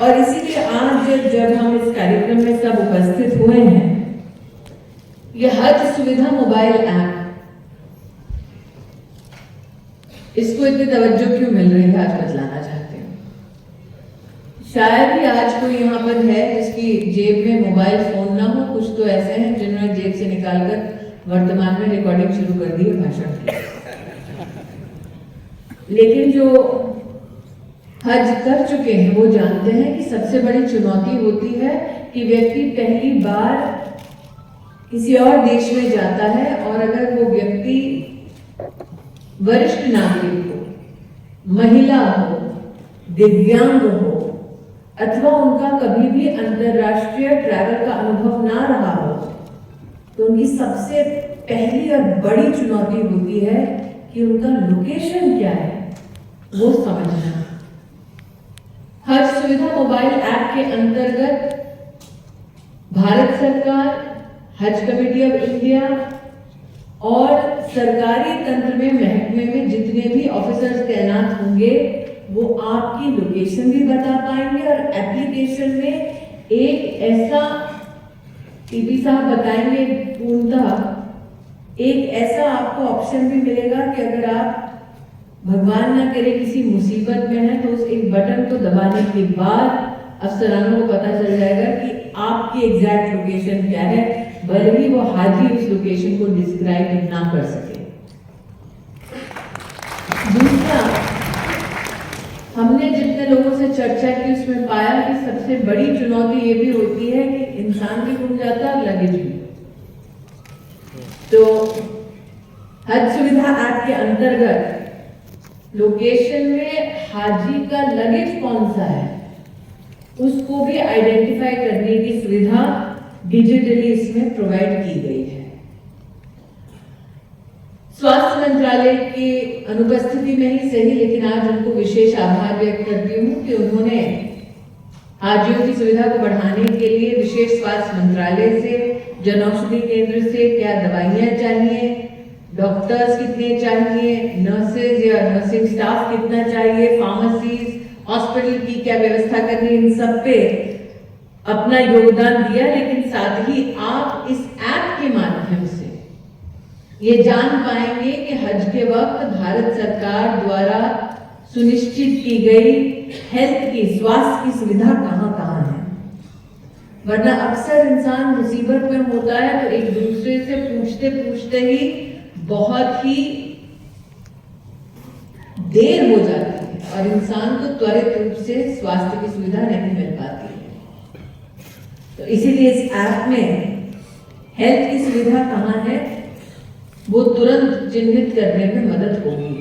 और इसीलिए आज जब हम इस कार्यक्रम में सब उपस्थित हुए हैं, यह हज सुविधा मोबाइल ऐप, इसको इतनी तवज्जो क्यों मिल रही है, आज बतलाना चाहते हैं। शायद ही आज कोई यहाँ पर है जिसकी जेब में मोबाइल फोन ना हो। कुछ तो ऐसे हैं जिन्होंने जेब से निकालकर वर्तमान में रिकॉर्डिंग शुरू कर दी है भाषण की। लेकिन जो हज कर चुके हैं वो जानते हैं कि सबसे बड़ी चुनौती होती है कि व्यक्ति पहली बार किसी और देश में जाता है और अगर वो व्यक्ति वरिष्ठ नागरिक हो, महिला हो, दिव्यांग हो, अथवा उनका कभी भी अंतरराष्ट्रीय ट्रैवल का अनुभव ना रहा हो, तो उनकी सबसे पहली और बड़ी चुनौती होती है कि उनका लोकेशन क्या है वो समझना। हज सुविधा मोबाइल ऐप के अंतर्गत भारत सरकार, हज कमेटी ऑफ इंडिया और सरकारी तंत्र में महकमे में जितने भी ऑफिसर्स तैनात होंगे वो आपकी लोकेशन भी बता पाएंगे और एप्लीकेशन में एक ऐसा, टीपी साहब बताएंगे पूर्णतः, एक ऐसा आपको ऑप्शन भी मिलेगा कि अगर आप भगवान ना करे किसी मुसीबत में है तो उस एक बटन को दबाने के बाद अफसरानों को पता चल जाएगा कि आपकी एग्जैक्ट लोकेशन क्या है, भले ही वो हाजी उस लोकेशन को डिस्क्राइब ना कर सके। दूसरा, हमने जितने लोगों से चर्चा की उसमें पाया कि सबसे बड़ी चुनौती ये भी होती है कि इंसान भी गुम जाता है, लगेज भी। तो हज सुविधा ऐप के अंतर्गत लोकेशन में हाजी का लगेज कौन सा है उसको भी आइडेंटिफाई करने की सुविधा डिजिटली इसमें प्रोवाइड की गई है। स्वास्थ्य मंत्रालय की अनुपस्थिति में ही सही, लेकिन आज उनको विशेष आभार व्यक्त करती हूँ कि उन्होंने हाजियों की सुविधा को बढ़ाने के लिए विशेष स्वास्थ्य मंत्रालय से, जनौषधि केंद्र से क्या दवाइयां चाहिए, डॉक्टर्स कितने चाहिए, नर्सेज या नर्सिंग स्टाफ कितना चाहिए, फार्मेसीज, हॉस्पिटल की क्या व्यवस्था करनी, इन सब पे अपना योगदान दिया। लेकिन साथ ही आप इस ऐप के माध्यम से ये जान पाएंगे कि हज के वक्त भारत सरकार द्वारा सुनिश्चित की गई हेल्थ की, स्वास्थ्य की सुविधा कहाँ कहाँ है। वरना अक्सर इंसान मुसीबत में होता है तो एक दूसरे से पूछते पूछते ही बहुत ही देर हो जाती है और इंसान को त्वरित रूप से स्वास्थ्य की सुविधा नहीं मिल पाती है। तो इसीलिए इस ऐप में हेल्थ की सुविधा कहाँ है वो तुरंत चिन्हित करने में मदद होगी।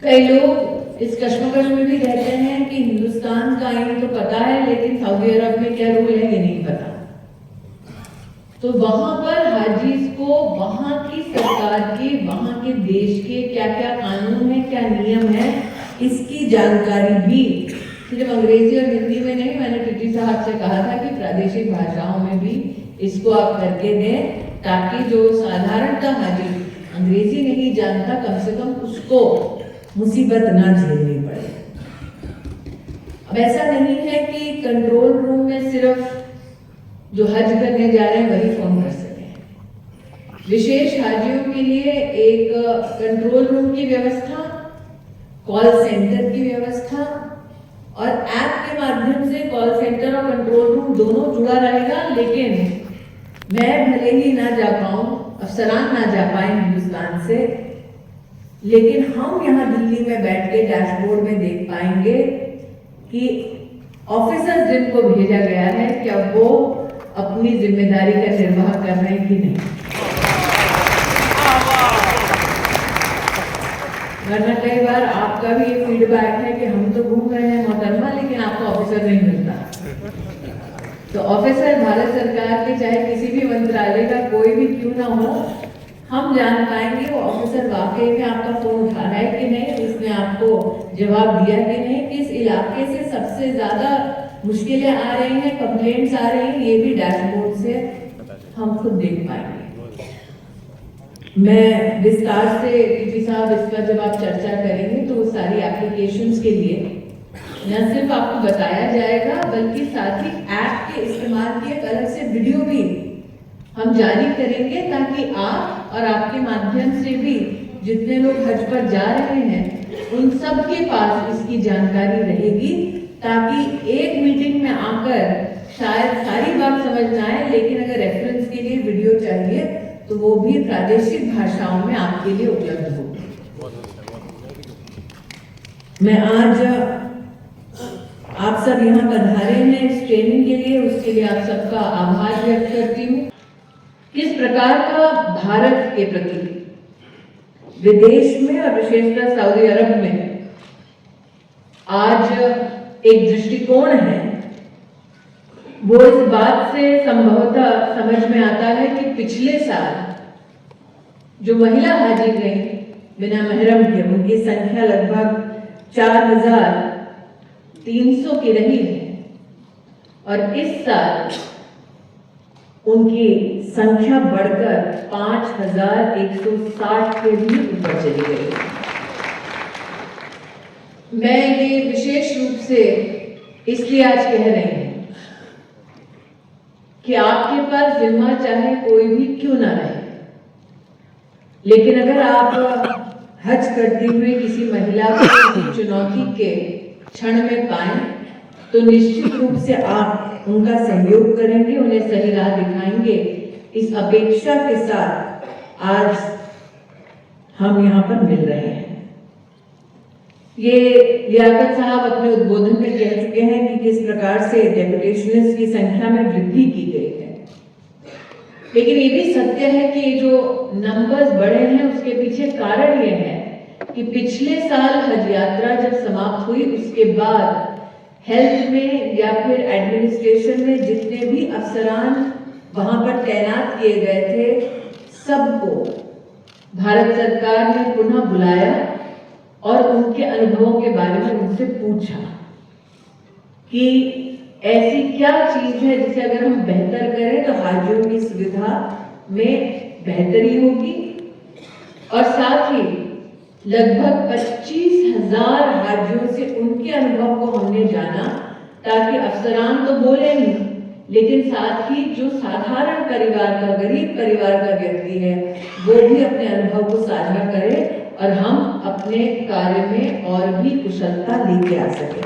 कई लोग इस कश्मकश में भी रहते हैं कि हिंदुस्तान का आईन तो पता है लेकिन सऊदी अरब में क्या रूल है ये नहीं पता। तो वहां पर हाजीज को वहां की सरकार के, वहां के देश के क्या क्या कानून है, क्या नियम है, इसकी जानकारी भी सिर्फ अंग्रेजी और हिंदी में नहीं, मैंने टीटी साहब से कहा था कि प्रादेशिक भाषाओं में भी इसको आप करके दें ताकि जो साधारणतः हाजी अंग्रेजी नहीं जानता कम से कम उसको मुसीबत ना झेलनी पड़े। अब ऐसा नहीं है कि कंट्रोल रूम में सिर्फ जो हज करने जा रहे हैं वही फोन कर सके। विशेष हाजियों के लिए एक कंट्रोल रूम की व्यवस्था, कॉल सेंटर की व्यवस्था और ऐप के माध्यम से कॉल सेंटर और कंट्रोल रूम दोनों जुड़ा रहेगा। लेकिन मैं भले ही ना जा पाऊं, अफसरान ना जा पाए हिंदुस्तान से, लेकिन हम यहाँ दिल्ली में बैठ के डैशबोर्ड में देख पाएंगे कि ऑफिसर जिनको भेजा गया है क्या वो अपनी जिम्मेदारी का निर्वाह कर रहे हैं कि नहीं। वरना कई बार आपका भी ये फीडबैक है कि हम तो घूम रहे हैं मोहतरमा लेकिन आपको ऑफिसर नहीं मिलता। तो ऑफिसर भारत सरकार के चाहे किसी भी मंत्रालय का कोई भी क्यों ना हो, हम जान पाएंगे वो ऑफिसर वाकई में आपका फोन उठा रहा है कि नहीं, उसने आपको जवाब दिया कि नहीं, किस इलाके से सबसे ज्यादा मुश्किलें आ रही हैं, कंप्लेंट्स आ रही हैं, ये भी डैशबोर्ड से हम खुद देख पाएंगे। मैं विस्तार से टीपी साहब इस पर जब आप चर्चा करेंगे तो सारी एप्लीकेशंस के लिए न सिर्फ आपको बताया जाएगा बल्कि साथ ही ऐप के इस्तेमाल की एक अलग से वीडियो भी हम जारी करेंगे, ताकि आप और आपके माध्यम से भी जितने लोग हज पर जा रहे हैं उन सब के पास इसकी जानकारी रहेगी, ताकि एक मीटिंग में आकर शायद सारी बात समझ ना आए, लेकिन अगर रेफरेंस के लिए वीडियो चाहिए तो वो भी प्रादेशिक भाषाओं में आपके लिए उपलब्ध होगी। मैं आज आप सब यहाँ पधारे हैं इस ट्रेनिंग के लिए, उसके लिए आप सबका आभार व्यक्त करती हूँ। किस प्रकार का भारत के प्रति विदेश में और विशेषकर सऊदी अरब में आज एक दृष्टिकोण है, वो इस बात से संभवतः समझ में आता है कि पिछले साल जो महिला हाजी गई बिना महरम के, उनकी संख्या लगभग 4,300 की रही है और इस साल उनकी संख्या बढ़कर 5,160 के भी ऊपर चली गई। मैं ये विशेष रूप से इसलिए आज कह रही हूं कि आपके पास जिम्मा चाहे कोई भी क्यों ना रहे, लेकिन अगर आप हज करते हुए किसी महिला को किसी चुनौती के क्षण में पाएं तो निश्चित रूप से आप उनका सहयोग करेंगे, उन्हें सही राह दिखाएंगे। इस अपेक्षा के साथ आज हम यहाँ पर मिल रहे हैं। ये लियाकत साहब अपने उद्बोधन में कह चुके हैं कि किस प्रकार से डेपुटेशनिस्ट की संख्या में वृद्धि की गई है, लेकिन ये भी सत्य है कि जो नंबर्स बढ़े हैं उसके पीछे कारण ये है कि पिछले साल हज यात्रा जब समाप्त हुई उसके बाद हेल्थ में या फिर एडमिनिस्ट्रेशन में जितने भी अफसरान वहां पर तैनात किए गए थे, सबको भारत सरकार ने पुनः बुलाया और उनके अनुभवों के बारे में उनसे पूछा कि ऐसी क्या चीज है जिसे अगर हम बेहतर करें तो हाजियों की सुविधा में बेहतरी होगी। और साथ ही लगभग 25,000 हाजियों से उनके अनुभव को हमने जाना, ताकि अफसरान तो बोले नहीं, लेकिन साथ ही जो साधारण परिवार का, गरीब परिवार का व्यक्ति है वो भी अपने अनुभव को साझा करे और हम अपने कार्य में और भी कुशलता लेके आ सके।